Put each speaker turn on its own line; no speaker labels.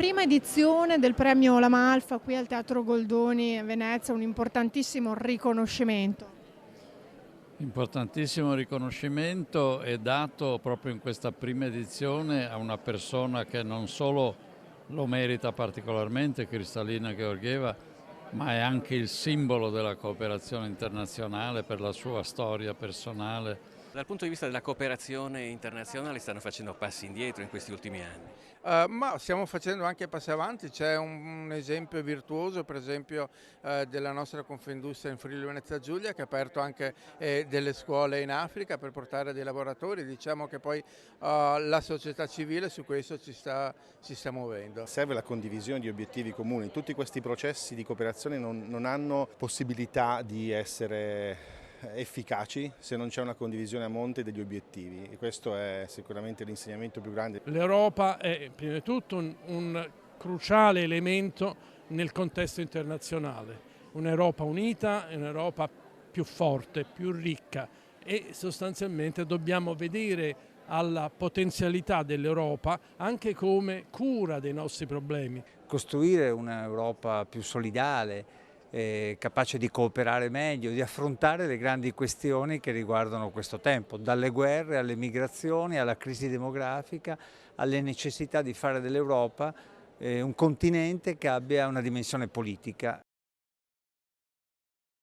prima edizione del premio La Malfa qui al Teatro Goldoni a Venezia, un importantissimo riconoscimento.
Importantissimo riconoscimento è dato proprio in questa prima edizione a una persona che non solo lo merita particolarmente, Kristalina Georgieva, ma è anche il simbolo della cooperazione internazionale per la sua storia personale.
Dal punto di vista della cooperazione internazionale stanno facendo passi indietro in questi ultimi anni.
Ma stiamo facendo anche passi avanti, c'è un esempio virtuoso per esempio della nostra Confindustria in Friuli Venezia Giulia che ha aperto anche delle scuole in Africa per portare dei lavoratori, diciamo che poi la società civile su questo si sta muovendo.
Serve la condivisione di obiettivi comuni, tutti questi processi di cooperazione non hanno possibilità di essere efficaci se non c'è una condivisione a monte degli obiettivi e questo è sicuramente l'insegnamento più grande.
L'Europa è prima di tutto un cruciale elemento nel contesto internazionale, un'Europa unita è un'Europa più forte, più ricca e sostanzialmente dobbiamo vedere alla potenzialità dell'Europa anche come cura dei nostri problemi.
Costruire un'Europa più solidale, capace di cooperare meglio, di affrontare le grandi questioni che riguardano questo tempo, dalle guerre alle migrazioni, alla crisi demografica, alle necessità di fare dell'Europa un continente che abbia una dimensione politica.